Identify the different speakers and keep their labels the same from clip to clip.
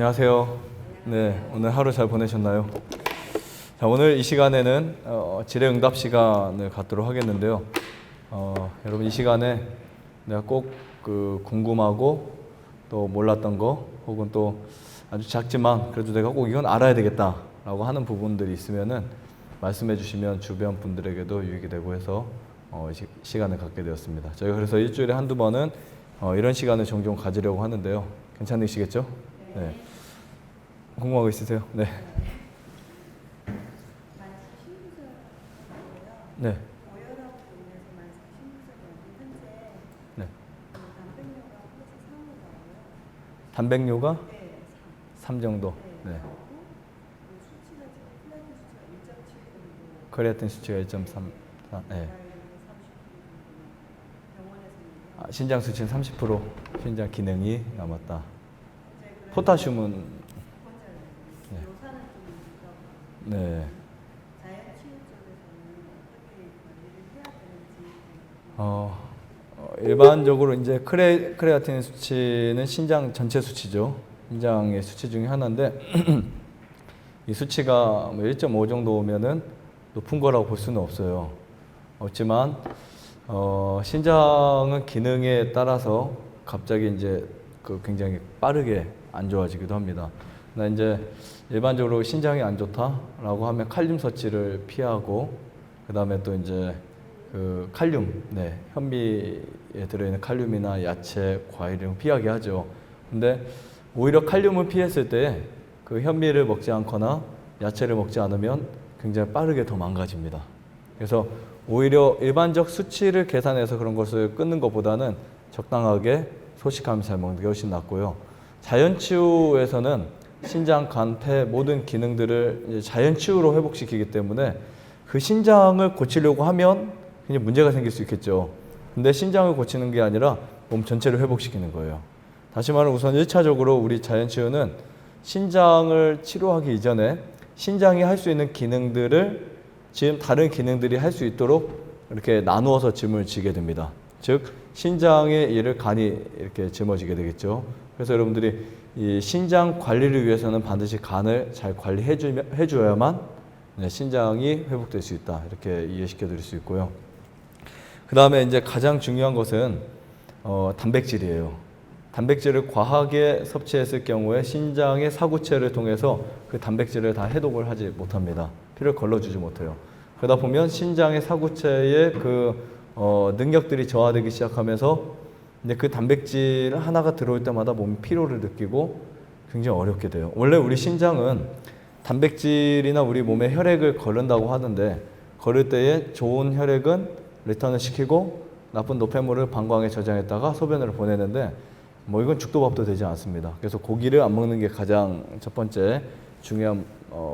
Speaker 1: 안녕하세요. 네, 오늘 하루 잘 보내셨나요? 자, 오늘 이 시간에는 질의응답 시간을 갖도록 하겠는데요. 여러분 이 시간에 내가 꼭 궁금하고 또 몰랐던 거 혹은 또 아주 작지만 그래도 내가 꼭 이건 알아야 되겠다라고 하는 부분들이 있으면은 말씀해 주시면 주변 분들에게도 유익이 되고 해서 시간을 갖게 되었습니다. 저희가 그래서 일주일에 한두 번은 이런 시간을 종종 가지려고 하는데요. 괜찮으시겠죠? 네. 궁금한 거 있으세요? 네. 네. 네. 단백뇨가 3 정도. 네. 크레아틴 수치가 1.3. 네. 신장 수치는 30% 신장 기능이 남았다. 포타슘은 네. 일반적으로 이제 크레아틴 수치는 신장 전체 수치죠. 신장의 수치 중에 하나인데 이 수치가 1.5 정도면은 높은 거라고 볼 수는 없지만 신장은 기능에 따라서 갑자기 이제 굉장히 빠르게 안 좋아지기도 합니다. 나 이제 일반적으로 신장이 안 좋다라고 하면 칼륨 섭취를 피하고 그 다음에 또 이제 칼륨, 네, 현미에 들어있는 칼륨이나 야채, 과일 이런 거 피하게 하죠. 근데 오히려 칼륨을 피했을 때 그 현미를 먹지 않거나 야채를 먹지 않으면 굉장히 빠르게 더 망가집니다. 그래서 오히려 일반적 수치를 계산해서 그런 것을 끊는 것보다는 적당하게 소식하면서 잘 먹는 게 훨씬 낫고요. 자연치유에서는 신장, 간, 폐 모든 기능들을 이제 자연치유로 회복시키기 때문에 그 신장을 고치려고 하면 굉장히 문제가 생길 수 있겠죠. 근데 신장을 고치는 게 아니라 몸 전체를 회복시키는 거예요. 다시 말하면 우선 1차적으로 우리 자연치유는 신장을 치료하기 이전에 신장이 할 수 있는 기능들을 지금 다른 기능들이 할 수 있도록 이렇게 나누어서 짐을 지게 됩니다. 즉 신장의 일을 간이 이렇게 짊어지게 되겠죠. 그래서 여러분들이 이 신장 관리를 위해서는 반드시 간을 잘 관리해줘야만 신장이 회복될 수 있다. 이렇게 이해시켜 드릴 수 있고요. 그 다음에 이제 가장 중요한 것은 단백질이에요. 단백질을 과하게 섭취했을 경우에 신장의 사구체를 통해서 그 단백질을 다 해독을 하지 못합니다. 피를 걸러주지 못해요. 그러다 보면 신장의 사구체의 능력들이 저하되기 시작하면서 이제 그 단백질 하나가 들어올 때마다 몸이 피로를 느끼고 굉장히 어렵게 돼요. 원래 우리 신장은 단백질이나 우리 몸에 혈액을 거른다고 하는데 거를 때에 좋은 혈액은 리턴을 시키고 나쁜 노폐물을 방광에 저장했다가 소변으로 보내는데 이건 죽도 밥도 되지 않습니다. 그래서 고기를 안 먹는 게 가장 첫 번째 중요한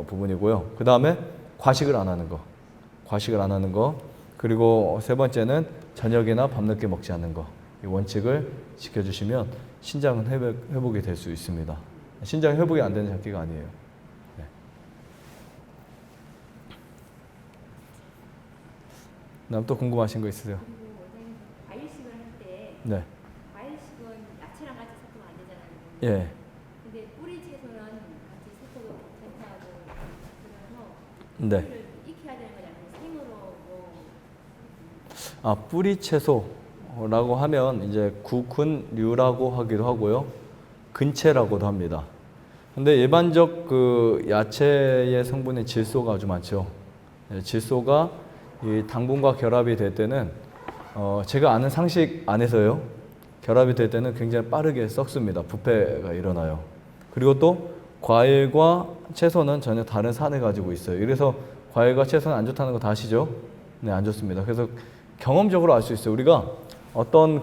Speaker 1: 부분이고요. 그 다음에 과식을 안 하는 거. 그리고 세 번째는 저녁이나 밤늦게 먹지 않는 거. 이 원칙을 지켜주시면 신장은 회복이 될 수 있습니다. 신장 회복이 안 되는 장기가 아니에요. 네. 다음 또 궁금하신 거 있으세요?
Speaker 2: 과일식을 할 때
Speaker 1: 네.
Speaker 2: 과일식은 야채랑 같이 섞으면 안 되잖아요.
Speaker 1: 예.
Speaker 2: 근데 뿌리 채소는 같이 섞어도 괜찮다고 그래서
Speaker 1: 네.
Speaker 2: 뿌리를 익혀야 되는 거냐 아니면 생으로
Speaker 1: 뿌리 채소라고 하면 이제 구근류라고 하기도 하고요. 근채라고도 합니다. 근데 일반적 야채의 성분인 질소가 아주 많죠. 질소가 이 당분과 결합이 될 때는 제가 아는 상식 안에서요. 결합이 될 때는 굉장히 빠르게 썩습니다. 부패가 일어나요. 그리고 또 과일과 채소는 전혀 다른 산을 가지고 있어요. 그래서 과일과 채소는 안 좋다는 거 다 아시죠? 네, 안 좋습니다. 그래서 경험적으로 알 수 있어요. 우리가 어떤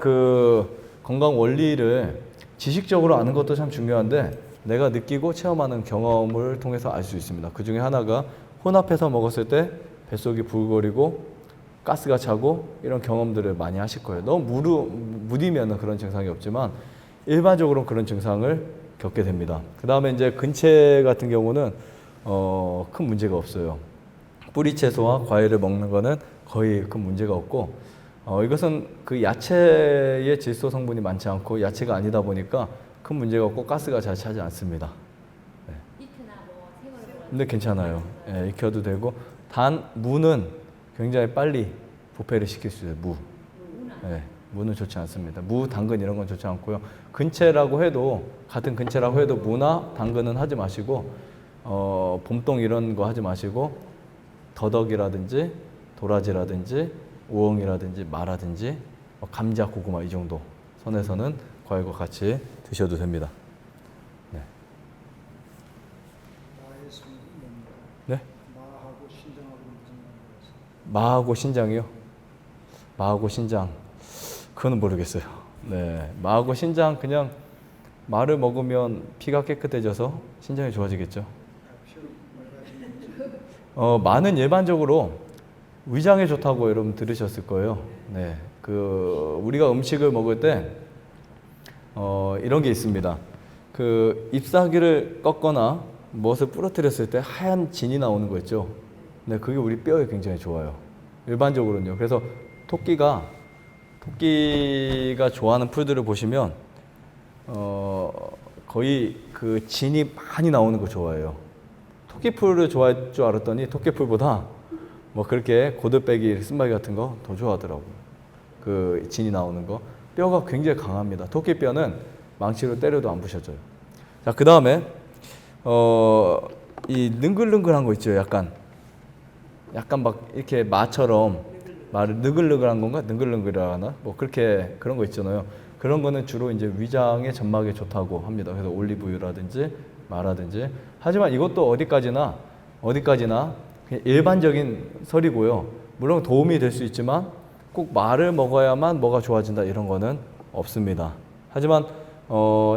Speaker 1: 건강 원리를 지식적으로 아는 것도 참 중요한데 내가 느끼고 체험하는 경험을 통해서 알 수 있습니다. 그 중에 하나가 혼합해서 먹었을 때 뱃속이 불거리고 가스가 차고 이런 경험들을 많이 하실 거예요. 너무 무디면 그런 증상이 없지만 일반적으로 그런 증상을 겪게 됩니다. 그 다음에 이제 근채 같은 경우는 큰 문제가 없어요. 뿌리 채소와 과일을 먹는 거는 거의 큰 문제가 없고 이것은 그 야채의 질소 성분이 많지 않고 야채가 아니다 보니까 큰 문제가 없고 가스가 잘 차지 않습니다. 근데 괜찮아요. 예, 익혀도 되고 단 무는 굉장히 빨리 부패를 시킬 수 있어요. 무. 예, 무는 좋지 않습니다. 무, 당근 이런 건 좋지 않고요. 근체라고 해도 같은 근체라고 해도 무나 당근은 하지 마시고 봄동 이런 거 하지 마시고 더덕이라든지 도라지라든지 우엉이라든지 마라든지 감자, 고구마 이 정도 선에서는 과일과 같이 드셔도 됩니다. 네. 네?
Speaker 3: 마하고 신장하고 무슨 말이었어요?
Speaker 1: 마하고 신장이요? 마하고 신장 그거는 모르겠어요. 네, 마하고 신장 그냥 마를 먹으면 피가 깨끗해져서 신장이 좋아지겠죠. 마는 일반적으로 위장에 좋다고 여러분 들으셨을 거예요. 네, 그 우리가 음식을 먹을 때 이런 게 있습니다. 그 잎사귀를 꺾거나 무엇을 부러뜨렸을 때 하얀 진이 나오는 거 있죠. 네, 그게 우리 뼈에 굉장히 좋아요. 일반적으로는요. 그래서 토끼가 좋아하는 풀들을 보시면 거의 그 진이 많이 나오는 거 좋아해요. 토끼풀을 좋아할 줄 알았더니 토끼풀보다 뭐 그렇게 고들빼기, 쓴바귀 같은 거 더 좋아하더라고요. 그 진이 나오는 거. 뼈가 굉장히 강합니다. 토끼뼈는 망치로 때려도 안 부셔져요. 자, 그 다음에 이 능글능글한 거 있죠. 약간 막 이렇게 마처럼 말을 느글느글한 건가? 능글능글하나? 뭐 그렇게 그런 거 있잖아요. 그런 거는 주로 이제 위장의 점막에 좋다고 합니다. 그래서 올리브유라든지 마라든지. 하지만 이것도 어디까지나 그냥 일반적인 설이고요. 물론 도움이 될 수 있지만 꼭 마를 먹어야만 뭐가 좋아진다 이런 거는 없습니다. 하지만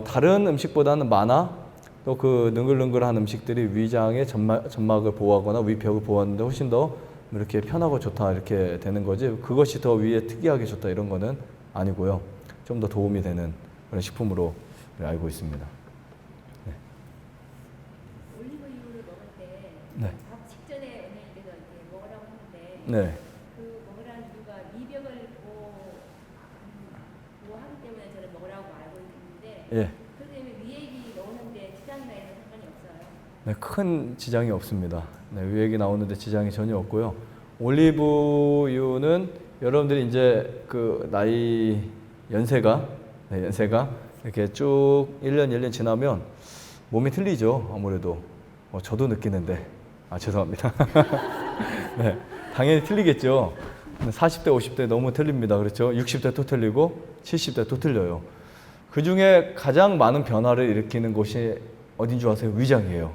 Speaker 1: 다른 음식보다는 마나 또 그 능글능글한 음식들이 위장의 점막을 보호하거나 위벽을 보호하는데 훨씬 더 이렇게 편하고 좋다 이렇게 되는 거지 그것이 더 위에 특이하게 좋다 이런 거는 아니고요. 좀 더 도움이 되는 그런 식품으로 알고 있습니다. 네.
Speaker 2: 올리브유를 먹을 때
Speaker 1: 네.
Speaker 2: 밥 직전에 원장님께서 이렇게 먹으라고 하는데
Speaker 1: 네.
Speaker 2: 그 먹으라는 이유가 위벽을 보호하기 때문에 저는 먹으라고 알고 있는데
Speaker 1: 예.
Speaker 2: 그렇기 때문에 위액이 나오는데 지장이나 이런 상관이 없어요.
Speaker 1: 네, 큰 지장이 없습니다. 네, 위액이 나오는데 지장이 전혀 없고요. 올리브유는 여러분들이 이제 그 연세가 이렇게 쭉 1년 지나면 몸이 틀리죠. 아무래도. 저도 느끼는데. 죄송합니다. 네, 당연히 틀리겠죠. 40대, 50대 너무 틀립니다. 그렇죠? 60대 또 틀리고 70대 또 틀려요. 그 중에 가장 많은 변화를 일으키는 곳이 어딘 줄 아세요? 위장이에요.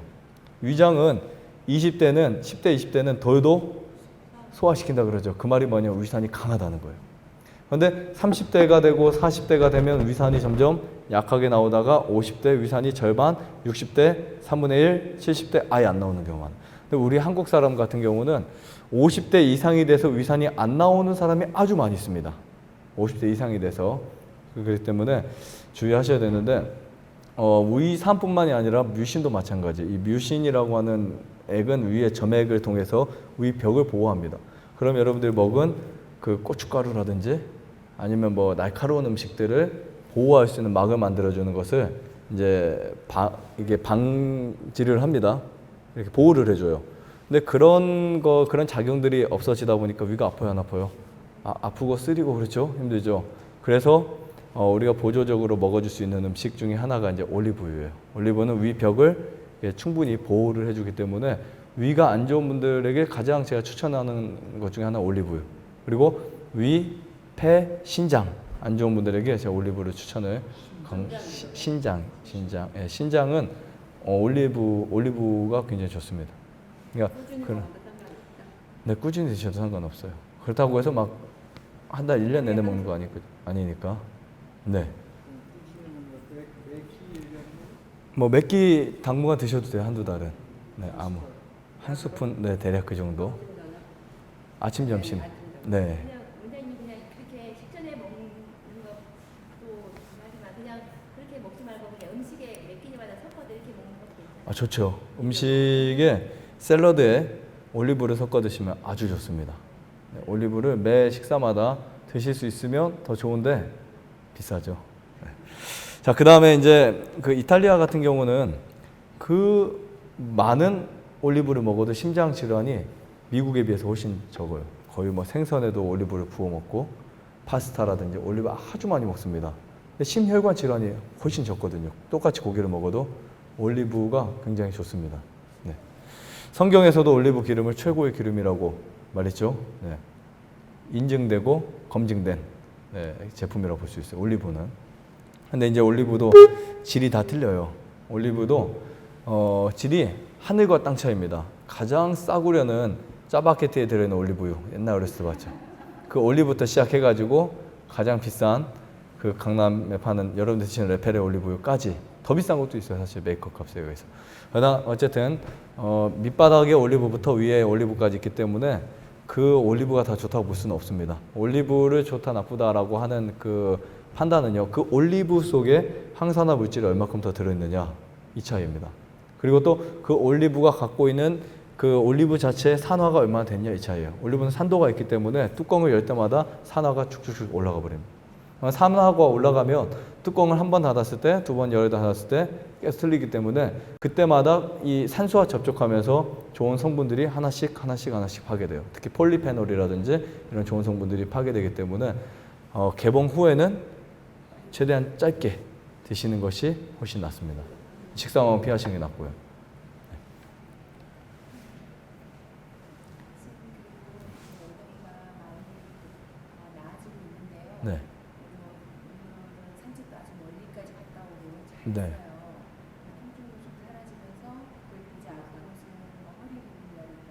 Speaker 1: 위장은 10대, 20대는 덜도 소화시킨다 그러죠. 그 말이 뭐냐면 위산이 강하다는 거예요. 그런데 30대가 되고 40대가 되면 위산이 점점 약하게 나오다가 50대 위산이 절반, 60대 3분의 1, 70대 아예 안 나오는 경우가 많아요. 근데 우리 한국 사람 같은 경우는 50대 이상이 돼서 위산이 안 나오는 사람이 아주 많이 있습니다. 50대 이상이 돼서. 그렇기 때문에 주의하셔야 되는데 위산뿐만이 아니라 뮤신도 마찬가지. 이 뮤신이라고 하는 액은 위의 점액을 통해서 위벽을 보호합니다. 그럼 여러분들이 먹은 그 고춧가루라든지 아니면 뭐 날카로운 음식들을 보호할 수 있는 막을 만들어주는 것을 이제 이게 방지를 합니다. 이렇게 보호를 해줘요. 근데 그런 작용들이 없어지다 보니까 위가 아파요, 안 아파요? 아프고 쓰리고 그렇죠? 힘들죠. 그래서 우리가 보조적으로 먹어줄 수 있는 음식 중에 하나가 이제 올리브유예요. 올리브는 위벽을 충분히 보호를 해주기 때문에 위가 안 좋은 분들에게 가장 제가 추천하는 것 중에 하나 올리브유. 그리고 위, 폐, 신장 안 좋은 분들에게 제가 올리브를 추천을 신장. 예, 신장은 올리브가 굉장히 좋습니다. 그러니까 네, 꾸준히 드셔도 상관없어요. 그렇다고 해서 막 한 달 1년 내내 먹는 거 아니니까. 네. 뭐 몇 끼 당분간 드셔도 돼요. 한두 달은. 네, 한 스푼, 네, 대략 그 정도. 아침, 점심. 네.
Speaker 2: 그냥 원장님이 그냥 그렇게 식전에 먹는 것도 하지만 그냥 그렇게 먹지 말고 그냥 음식에 몇 끼니마다 섞어서 이렇게 먹는 것도 괜찮아요.
Speaker 1: 좋죠. 음식에 샐러드에 올리브를 섞어 드시면 아주 좋습니다. 네, 올리브를 매 식사마다 드실 수 있으면 더 좋은데 비싸죠. 네. 자, 그 다음에 이제 그 이탈리아 같은 경우는 그 많은 올리브를 먹어도 심장 질환이 미국에 비해서 훨씬 적어요. 거의 뭐 생선에도 올리브를 부어 먹고 파스타라든지 올리브 아주 많이 먹습니다. 근데 심혈관 질환이 훨씬 적거든요. 똑같이 고기를 먹어도 올리브가 굉장히 좋습니다. 네. 성경에서도 올리브 기름을 최고의 기름이라고 말했죠. 네. 인증되고 검증된 제품이라고 볼 수 있어요. 올리브는. 근데 이제 올리브도 질이 다 틀려요. 올리브도 질이 하늘과 땅 차이입니다. 가장 싸구려는 짜파게티에 들어있는 올리브유. 옛날 어렸을 때 봤죠. 그 올리브부터 시작해가지고 가장 비싼 그 강남에 파는 여러분들 드시는 레페레 올리브유까지 더 비싼 것도 있어요. 사실 메이크업 값에 의해서. 그러나 어쨌든 밑바닥에 올리브부터 위에 올리브까지 있기 때문에 그 올리브가 다 좋다고 볼 수는 없습니다. 올리브를 좋다 나쁘다라고 하는 그 판단은요. 그 올리브 속에 항산화 물질이 얼마큼 더 들어있느냐 이 차이입니다. 그리고 또 그 올리브가 갖고 있는 그 올리브 자체의 산화가 얼마나 됐냐 이 차이예요. 올리브는 산도가 있기 때문에 뚜껑을 열 때마다 산화가 쭉쭉쭉 올라가 버립니다. 산화가 올라가면 뚜껑을 한 번 닫았을 때, 두 번 열어 닫았을 때 계속 틀리기 때문에 그때마다 이 산소와 접촉하면서 좋은 성분들이 하나씩 파괴돼요. 특히 폴리페놀이라든지 이런 좋은 성분들이 파괴되기 때문에 개봉 후에는 최대한 짧게 드시는 것이 훨씬 낫습니다. 식사만 피하시는 게 낫고요. 네.
Speaker 2: 산책도 아주 멀리까지 갔다 오고
Speaker 1: 네.
Speaker 2: 통증이 좀 사라지면서 그걸 이제 아파서 허리 부분이라든가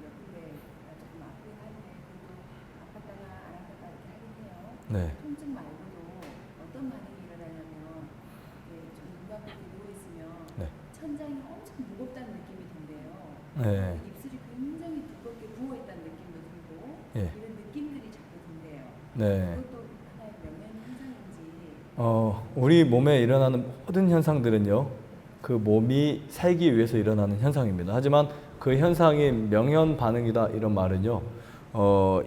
Speaker 2: 옆구리에 조금 아프긴 한데 그래도 아팠다가 안 아팠다가 이렇게 하긴 해요.
Speaker 1: 네.
Speaker 2: 통증 말고도 어떤 반응이 일어나냐면 좀 눈앞에 누워 있으면
Speaker 1: 네.
Speaker 2: 천장이 엄청 무겁다는 느낌이 든대요.
Speaker 1: 네.
Speaker 2: 입술이 굉장히 두껍게 부어 있다는 느낌도 들고
Speaker 1: 예.
Speaker 2: 이런 느낌들이 자꾸 든대요.
Speaker 1: 네.
Speaker 2: 그것도 하나의 명령 현상인지.
Speaker 1: 우리 몸에 일어나는 모든 현상들은요, 그 몸이 살기 위해서 일어나는 현상입니다. 하지만 그 현상이 명현 반응이다 이런 말은요,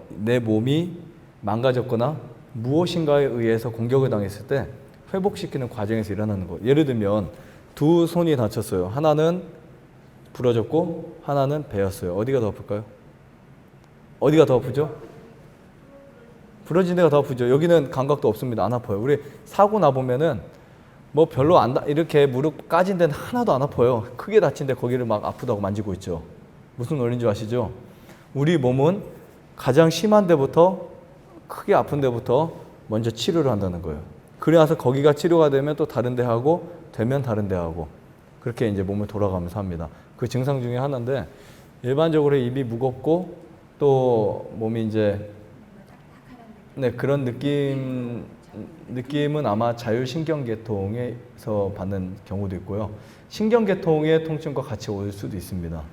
Speaker 1: 내 몸이 망가졌거나 무엇인가에 의해서 공격을 당했을 때 회복시키는 과정에서 일어나는 거. 예를 들면 두 손이 다쳤어요. 하나는 부러졌고 하나는 베었어요. 어디가 더 아플까요? 어디가 더 아프죠? 부러진 데가 더 아프죠. 여기는 감각도 없습니다. 안 아파요. 우리 사고 나보면은 뭐 별로 이렇게 무릎 까진 데는 하나도 안 아파요. 크게 다친 데 거기를 막 아프다고 만지고 있죠. 무슨 원리인지 아시죠? 우리 몸은 가장 심한 데부터 크게 아픈 데부터 먼저 치료를 한다는 거예요. 그래서 거기가 치료가 되면 또 다른 데 하고 되면 다른 데 하고 그렇게 이제 몸을 돌아가면서 합니다. 그 증상 중에 하나인데 일반적으로 입이 무겁고 또 몸이 이제 네, 그런 느낌은 아마 자율신경계통에서 받는 경우도 있고요. 신경계통의 통증과 같이 올 수도 있습니다.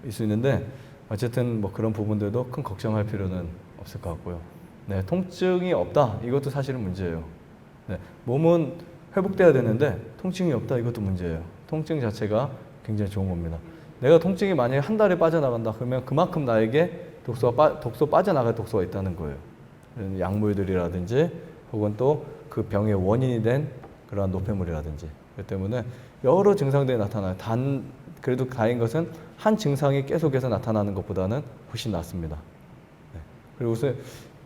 Speaker 1: 있을 수 있는데 어쨌든 뭐 그런 부분들도 큰 걱정할 필요는 없을 것 같고요. 네, 통증이 없다. 이것도 사실은 문제예요. 네, 몸은 회복돼야 되는데 통증이 없다. 이것도 문제예요. 통증 자체가 굉장히 좋은 겁니다. 내가 통증이 만약에 한 달에 빠져나간다. 그러면 그만큼 나에게 독소 빠져나갈 독소가 있다는 거예요. 약물들이라든지 혹은 또 그 병의 원인이 된 그러한 노폐물이라든지 그렇기 때문에 여러 증상들이 나타나요. 그래도 다행인 것은 한 증상이 계속해서 나타나는 것보다는 훨씬 낫습니다. 네. 그리고 우선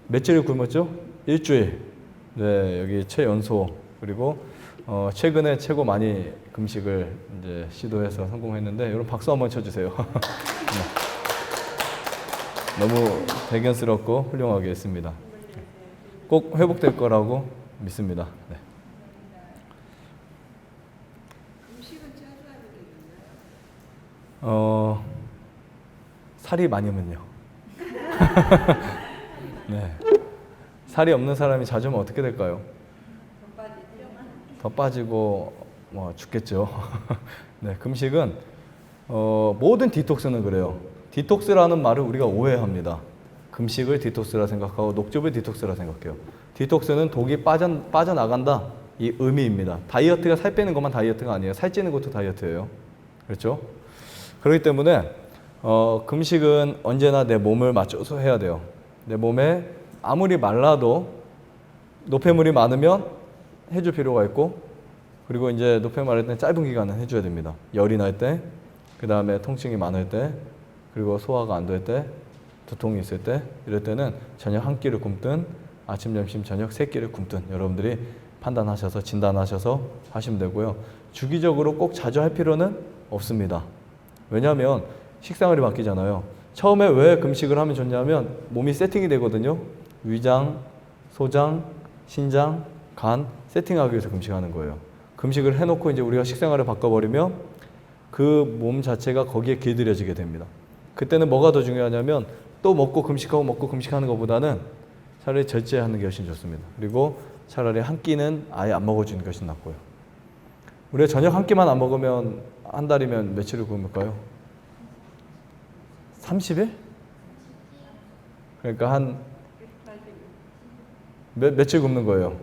Speaker 1: 며칠을 굶었죠? 일주일. 네, 여기 최연소 그리고 최근에 최고 많이 금식을 이제 시도해서 성공했는데 여러분 박수 한번 쳐주세요. 네. 너무 대견스럽고 훌륭하게 했습니다. 꼭 회복될 거라고 믿습니다. 네.
Speaker 2: 음식은 자주 하는 게 있나요?
Speaker 1: 살이 많으면요. 네. 살이 없는 사람이 자주 하면 어떻게 될까요? 더 빠지고 뭐 죽겠죠. 네, 금식은 모든 디톡스는 그래요. 디톡스라는 말을 우리가 오해합니다. 금식을 디톡스라 생각하고 녹즙을 디톡스라 생각해요. 디톡스는 독이 빠져나간다 이 의미입니다. 다이어트가 살 빼는 것만 다이어트가 아니에요. 살찌는 것도 다이어트예요. 그렇죠? 그렇기 때문에 금식은 언제나 내 몸을 맞춰서 해야 돼요. 내 몸에 아무리 말라도 노폐물이 많으면 해줄 필요가 있고 그리고 이제 노폐물 마를 때 짧은 기간은 해줘야 됩니다. 열이 날 때, 그 다음에 통증이 많을 때, 그리고 소화가 안 될 때, 두통이 있을 때, 이럴 때는 저녁 한 끼를 굶든 아침, 점심, 저녁 세 끼를 굶든 여러분들이 판단하셔서 진단하셔서 하시면 되고요. 주기적으로 꼭 자주 할 필요는 없습니다. 왜냐하면 식생활이 바뀌잖아요. 처음에 왜 금식을 하면 좋냐면 몸이 세팅이 되거든요. 위장, 소장, 신장, 간 세팅하기 위해서 금식하는 거예요. 금식을 해놓고 이제 우리가 식생활을 바꿔버리면 그 몸 자체가 거기에 길들여지게 됩니다. 그때는 뭐가 더 중요하냐면 또 먹고 금식하고 먹고 금식하는 것보다는 차라리 절제하는 게 훨씬 좋습니다. 그리고 차라리 한 끼는 아예 안 먹어주는 것이 낫고요. 우리가 저녁 한 끼만 안 먹으면 한 달이면 며칠을 굶을까요? 30일? 그러니까 한 며칠 굶는 거예요?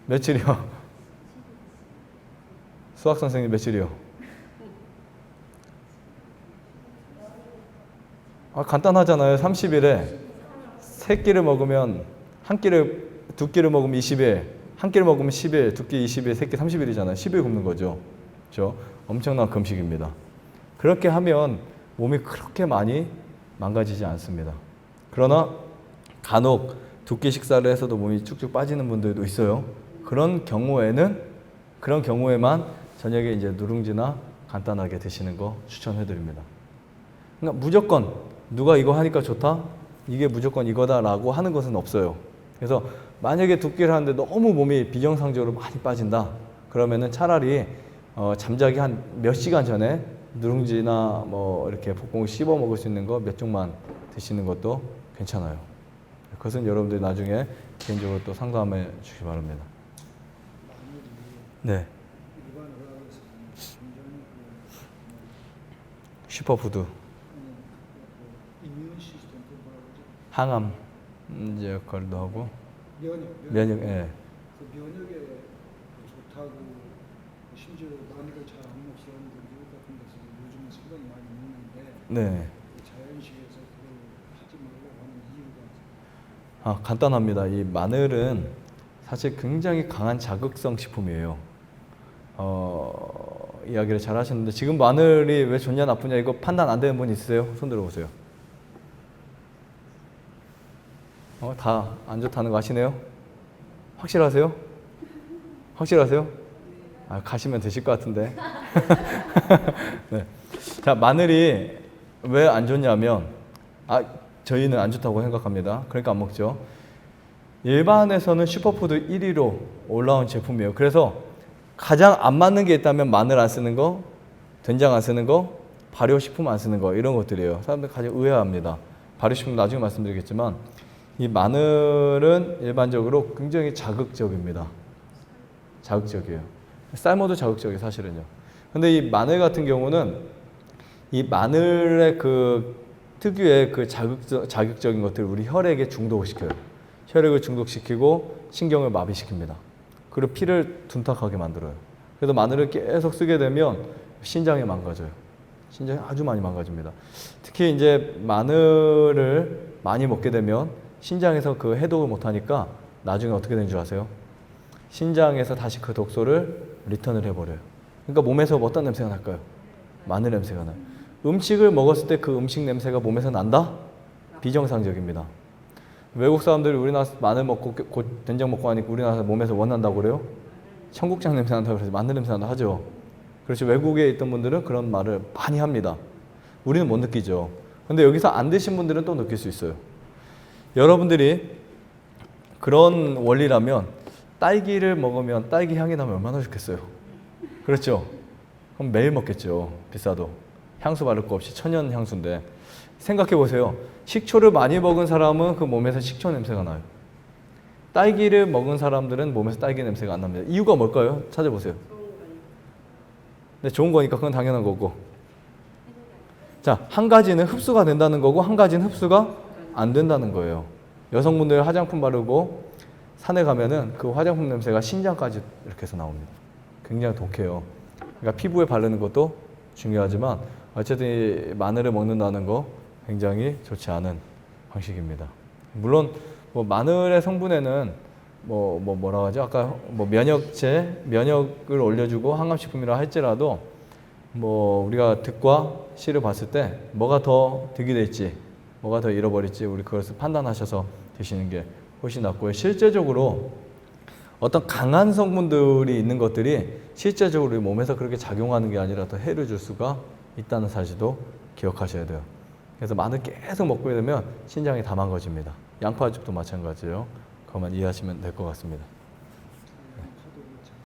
Speaker 1: 며칠이요? 수학 선생님 며칠이요? 간단하잖아요. 30일에 세 끼를 먹으면 두 끼를 먹으면 20일, 한 끼를 먹으면 10일, 두 끼 20일, 세 끼 30일이잖아요. 10일 굶는 거죠. 그렇죠? 엄청난 금식입니다. 그렇게 하면 몸이 그렇게 많이 망가지지 않습니다. 그러나 간혹 두 끼 식사를 해서도 몸이 쭉쭉 빠지는 분들도 있어요. 그런 경우에만 저녁에 이제 누룽지나 간단하게 드시는 거 추천해 드립니다. 그러니까 무조건 누가 이거 하니까 좋다? 이게 무조건 이거다라고 하는 것은 없어요. 그래서 만약에 두 끼를 하는데 너무 몸이 비정상적으로 많이 빠진다. 그러면은 차라리 잠자기 한 몇 시간 전에 누룽지나 뭐 이렇게 볶음을 씹어 먹을 수 있는 거 몇 종만 드시는 것도 괜찮아요. 그것은 여러분들이 나중에 개인적으로 또 상담해 주시기 바랍니다. 네.
Speaker 3: 일반 의학에서는 굉장히
Speaker 1: 슈퍼푸드,
Speaker 3: 이뮤 시스템 뭐라고 그러죠?
Speaker 1: 항암 이제 역할도 하고
Speaker 3: 면역.
Speaker 1: 예.
Speaker 3: 그 면역에 좋다고 심지어 마늘을 잘 안 먹는 사람들이 미국 같은 데서 요즘은 상당히 많이 먹는데
Speaker 1: 네.
Speaker 3: 자연식에서 그걸 하지 말라고 하는 이유가
Speaker 1: 간단합니다. 이 마늘은 사실 굉장히 강한 자극성 식품이에요. 이야기를 잘 하셨는데 지금 마늘이 왜 좋냐 나쁘냐 이거 판단 안 되는 분 있으세요? 손 들어보세요. 다 안 좋다는 거 아시네요? 확실하세요? 확실하세요? 가시면 되실 것 같은데. 네. 자, 마늘이 왜 안 좋냐면 저희는 안 좋다고 생각합니다. 그러니까 안 먹죠. 일반에서는 슈퍼푸드 1위로 올라온 제품이에요. 그래서 가장 안 맞는 게 있다면 마늘 안 쓰는 거, 된장 안 쓰는 거, 발효식품 안 쓰는 거 이런 것들이에요. 사람들 가장 의아합니다. 발효식품 나중에 말씀드리겠지만 이 마늘은 일반적으로 굉장히 자극적입니다. 자극적이에요. 쌀먹도 자극적이에요, 사실은요. 근데 이 마늘 같은 경우는 이 마늘의 그 특유의 그 자극적인 것들을 우리 혈액에 중독을 시켜요. 혈액을 중독시키고 신경을 마비시킵니다. 그리고 피를 둔탁하게 만들어요. 그래서 마늘을 계속 쓰게 되면 신장이 망가져요. 신장이 아주 많이 망가집니다. 특히 이제 마늘을 많이 먹게 되면 신장에서 그 해독을 못하니까 나중에 어떻게 되는 줄 아세요? 신장에서 다시 그 독소를 리턴을 해버려요. 그러니까 몸에서 어떤 냄새가 날까요? 마늘 냄새가 나요. 음식을 먹었을 때 그 음식 냄새가 몸에서 난다? 비정상적입니다. 외국 사람들이 우리나라 마늘 먹고 된장 먹고 하니까 우리나라 몸에서 원한다고 그래요? 청국장 냄새 난다고 그래서 마늘 냄새 난다 하죠. 그렇죠. 외국에 있던 분들은 그런 말을 많이 합니다. 우리는 못 느끼죠. 근데 여기서 안 드신 분들은 또 느낄 수 있어요. 여러분들이 그런 원리라면 딸기를 먹으면 딸기 향이 나면 얼마나 좋겠어요. 그렇죠. 그럼 매일 먹겠죠. 비싸도. 향수 바를 거 없이 천연 향수인데 생각해 보세요. 식초를 많이 먹은 사람은 그 몸에서 식초 냄새가 나요. 딸기를 먹은 사람들은 몸에서 딸기 냄새가 안 납니다. 이유가 뭘까요? 찾아보세요. 네, 좋은 거니까 그건 당연한 거고. 자, 한 가지는 흡수가 된다는 거고 한 가지는 흡수가 안 된다는 거예요. 여성분들 화장품 바르고 산에 가면은 그 화장품 냄새가 신장까지 이렇게 해서 나옵니다. 굉장히 독해요. 그러니까 피부에 바르는 것도 중요하지만 어쨌든 이 마늘을 먹는다는 거 굉장히 좋지 않은 방식입니다. 물론 뭐 마늘의 성분에는 뭐라고 하죠? 아까 뭐 면역을 올려주고 항암식품이라 할지라도 뭐 우리가 득과 실을 봤을 때 뭐가 더 득이 될지 뭐가 더 잃어버릴지 우리 그것을 판단하셔서 드시는 게 훨씬 낫고요. 실제적으로 어떤 강한 성분들이 있는 것들이 실제적으로 우리 몸에서 그렇게 작용하는 게 아니라 더 해를 줄 수가 있다는 사실도 기억하셔야 돼요. 그래서 마늘 계속 먹게 되면 신장이 다 망가집니다. 양파즙도 마찬가지예요. 그것만 이해하시면 될 것 같습니다.